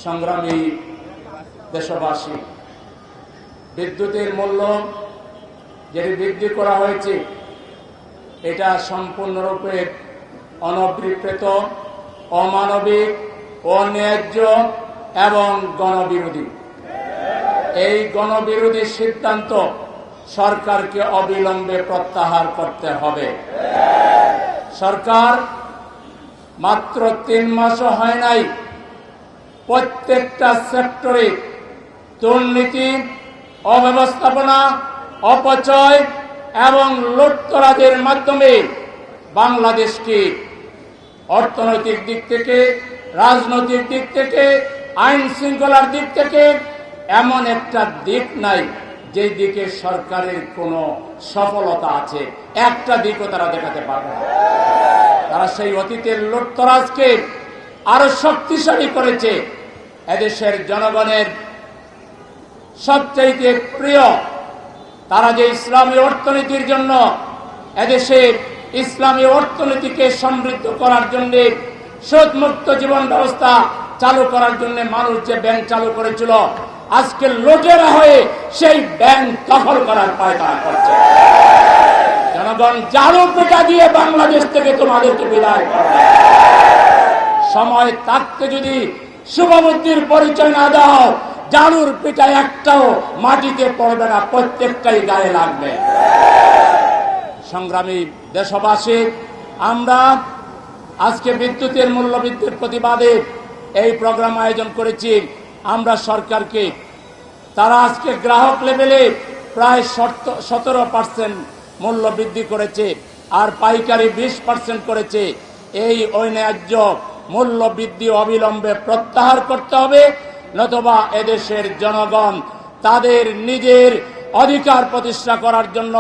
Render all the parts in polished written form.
সংগ্রামী দেশবাসী, বিদ্যুতের মূল্য যেটি বৃদ্ধি করা হয়েছে এটা সম্পূর্ণরূপে অনভিপ্রেত, অমানবিক, অন্যায্য এবং গণবিরোধী। এই গণবিরোধী সিদ্ধান্ত সরকারকে অবিলম্বে প্রত্যাহার করতে হবে। সরকার মাত্র 3 মাসও হয় নাই, প্রত্যেকটা সেক্টরে দুর্নীতি, অব্যবস্থাপনা, অপচয় এবং লুটতরাজের মাধ্যমে বাংলাদেশকে অর্থনৈতিক দিক থেকে, রাজনৈতিক দিক থেকে, আইন শৃঙ্খলার দিক থেকে এমন একটা দিক নাই যে দিকে সরকারের কোনো সফলতা আছে। একটা দিকও তারা দেখাতে পারবে না। তারা সেই অতীতের লুটতরাজকে আরো শক্তিশালী করেছে। এদেশের জনগণের সবচাইতে প্রিয় তারা যে ইসলামী অর্থনীতির জন্য, এদেশের ইসলামী অর্থনীতিকে সমৃদ্ধ করার জন্য, সুদমুক্ত জীবন ব্যবস্থা চালু করার জন্য মানুষ যে ব্যাংক চালু করেছিল, আজকে লুটেরা হয়ে সেই ব্যাংক দখল করার পায়তারা করছে। জনগণ জালু পেটা দিয়ে বাংলাদেশ থেকে তোমাদেরকে বিদায় করবে। সময় থাকতে যদি শুভবুদ্ধির পরিচয় না দাও, জালুর পিঠা একটাও মাটিতে পড়বে না, প্রত্যেকটাই গায়ে লাগবে। সংগ্রামী দেশবাসী, আমরা আজকে বিদ্যুতের মূল্য বৃদ্ধির প্রতিবাদে এই প্রোগ্রাম আয়োজন করেছি। আমরা সরকারকে, তারা আজকে গ্রাহক লেভেলে প্রায় 17% মূল্য বৃদ্ধি করেছে আর পাইকারি 20% করেছে। এই অন্যায্য মূল্য বৃদ্ধি অবিলম্বে প্রত্যাহার করতে হবে, নতুবা এদেশের জনগণ তাদের নিজের অধিকার প্রতিষ্ঠা করার জন্য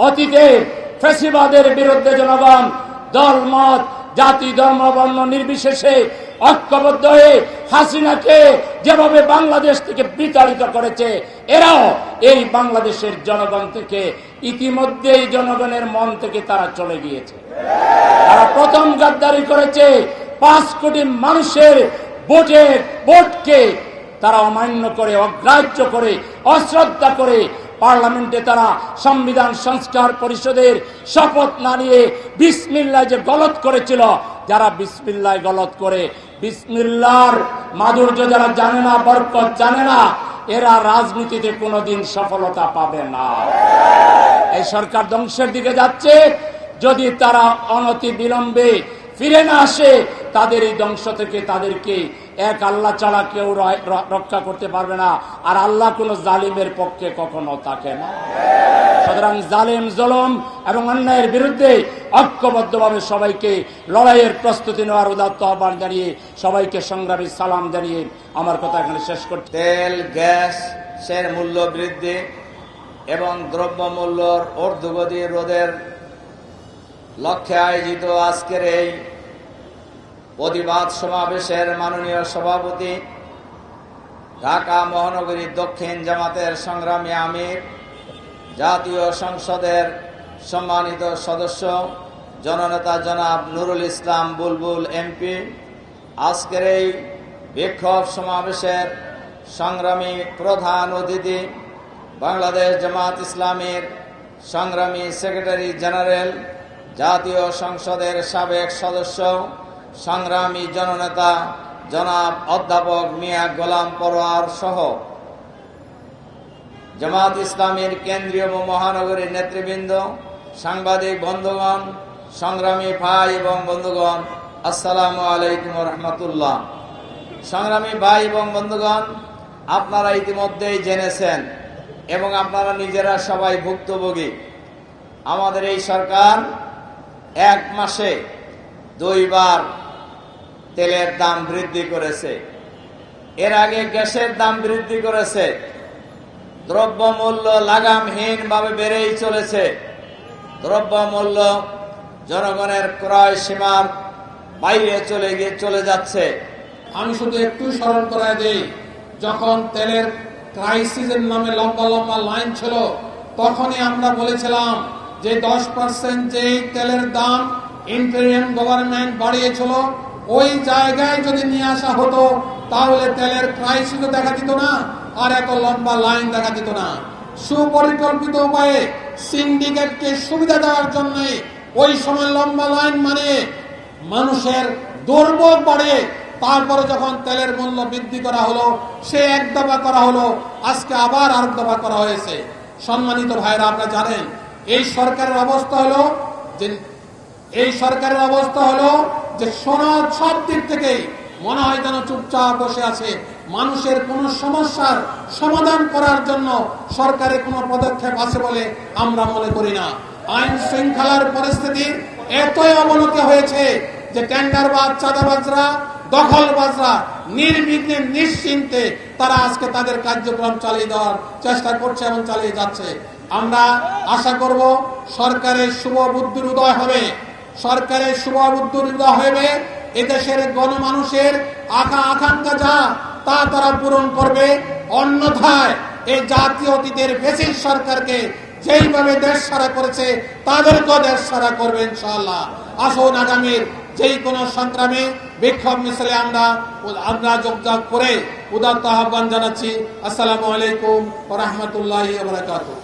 অতীতের ফ্যাসিবাদের বিরুদ্ধে জনগণ দলমত, জাতি, ধর্ম, বর্ণ নির্বিশেষে ঐক্যবদ্ধ হয়ে হাসিনাকে যেভাবে বাংলাদেশ থেকে বিতাড়িত করেছে, এরাও এই বাংলাদেশের জনগণ থেকে ইতিমধ্যেই জনগণের মন থেকে তারা চলে গিয়েছে। তারা প্রথম গাদ্দারি করেছে, 5 কোটি মানুষের ভোটকে তারা অমান্য করে, অগ্রাহ্য করে, অশ্রদ্ধা করে পার্লামেন্টে তারা সংবিধান সংস্কার পরিষদের শপথ না নিয়ে বিসমিল্লাহ যে গলত করেছিল, যারা বিসমিল্লাহ গলত করে, বিসমিল্লাহর মাধুর্য যারা জানে না, বরকত জানে না, এরা রাজনীতিতে কোনোদিন সফলতা পাবে না। এই সরকার ধ্বংসের দিকে যাচ্ছে। যদি তারা অনতি বিলম্বে ফিরে না আসে, তাদের এই ধ্বংস থেকে তাদেরকে এক আল্লাহ ছাড়া কেউ রক্ষা করতে পারবে না। আর আল্লাহ কোন জালিমের পক্ষে কখনো থাকে না। সুতরাং জালিম, জুলুম এবং অন্যায়ের বিরুদ্ধে ঐক্যবদ্ধভাবে সবাইকে লড়াইয়ের প্রস্তুতি নেওয়ার উদাত্ত আহ্বান জানিয়ে সবাইকে সংগ্রামী সালাম জানিয়ে আমার কথা এখানে শেষ করতে। তেল, গ্যাসের মূল্য বৃদ্ধি এবং দ্রব্যমূল্যর ঊর্ধ্বগতি রোধের লক্ষ্যে আয়োজিত আজকের এই প্রতিবাদ সমাবেশের মাননীয় সভাপতি, ঢাকা মহানগরী দক্ষিণ জামাতের সংগ্রামী আমির, জাতীয় সংসদের সম্মানিত সদস্য জননেতা জনাব নুরুল ইসলাম বুলবুল এমপি, আজকের এই বিক্ষোভ সমাবেশের সংগ্রামী প্রধান অতিথি, বাংলাদেশ জামাত ইসলামীর সংগ্রামী সেক্রেটারি জেনারেল, জাতীয় সংসদের সাবেক সদস্য, সংগ্রামী জননেতা জনাব অধ্যাপক মিয়া গোলাম পরোয়ার সহ জামাত ইসলামীর কেন্দ্রীয় ও মহানগরীর নেতৃবৃন্দ, সাংবাদিক বন্ধুগণ, সংগ্রামী ভাই এবং বন্ধুগণ, আসসালামু আলাইকুম রহমতুল্লাহ। সংগ্রামী ভাই এবং বন্ধুগণ, আপনারা ইতিমধ্যেই জেনেছেন এবং আপনারা নিজেরা সবাই ভুক্তভোগী। আমাদের এই সরকার 1 মাসে 2 বার তেলের দাম বৃদ্ধি করেছে। এর আগে গ্যাসের দাম বৃদ্ধি করেছে। দ্রব্যমূল্য লাগামহীনভাবে বেড়েই চলেছে। দ্রব্যমূল্য জনগণের ক্রয় সীমার বাইরে চলে যাচ্ছে। আমি শুধু একটু স্মরণ করায় দেই, যখন তেলের ক্রাইসিসের নামে লম্বা লম্বা লাইন ছিল, তখনই আমরা বলেছিলাম যে 10% যেই তেলের দাম ইন্টারিম গভর্নমেন্ট বাড়িয়েছিল, ওই জায়গায় যদি নিয়ে আসা হতো তাহলে তেলের ক্রাইসিসও দেখা দিত না, আর এত লম্বা লাইন দেখা দিত না। সুপরিকল্পিত উপায়ে সিন্ডিকেটকে সুবিধা দেওয়ার জন্য ওই সময় লম্বা লাইন মানে মানুষের দুর্ভোগ বাড়ে। তারপরে যখন তেলের মূল্য বৃদ্ধি করা হলো, সে এক দফা করা হলো, আজকে আবার আরেক দফা করা হয়েছে। সম্মানিত ভাইরা, আপনারা জানেন এই সরকারের অবস্থা হলো যে সনদ সব দিক থেকে মনে হয় যেন চুপচাপ বসে আছে। মানুষের কোন সমস্যার সমাধান করার জন্য সরকারের কোনো পদক্ষেপ আছে বলে আমরা মনে করি না। আইন শৃঙ্খলার পরিস্থিতির এতই অবনতি হয়েছে যে টেন্ডারবাজ, চাঁদাবাজরা, দখলবাজরা নির্বিঘ্নে নিশ্চিন্তে তারা আজকে তাদের কার্যক্রম চালিয়ে দেওয়ার চেষ্টা করছে এবং চালিয়ে যাচ্ছে। আমরা আশা করব সরকারের শুভ বুদ্ধির উদয় হবে, সরকারের শুভ বুদ্ধির উদয় হবে, এদেশের গণমানুষের আকাঙ্ক্ষা যা তা তারা পূরণ করবে। অন্যথায় এই জাতীয় অতীতের বেসিস সরকারকে যেইভাবে দেশ ছাড়া করেছে তাদেরকেও দেশ ছাড়া করবে ইনশাআল্লাহ। আসুন আগামীর যেই কোনো সংগ্রামে বিক্ষোভ মিছিলে আমরা যোগদান করে উদাত্ত আহ্বান জানাচ্ছি। আসসালামু আলাইকুম ওয়া রাহমাতুল্লাহি ওয়া বারাকাতুহু।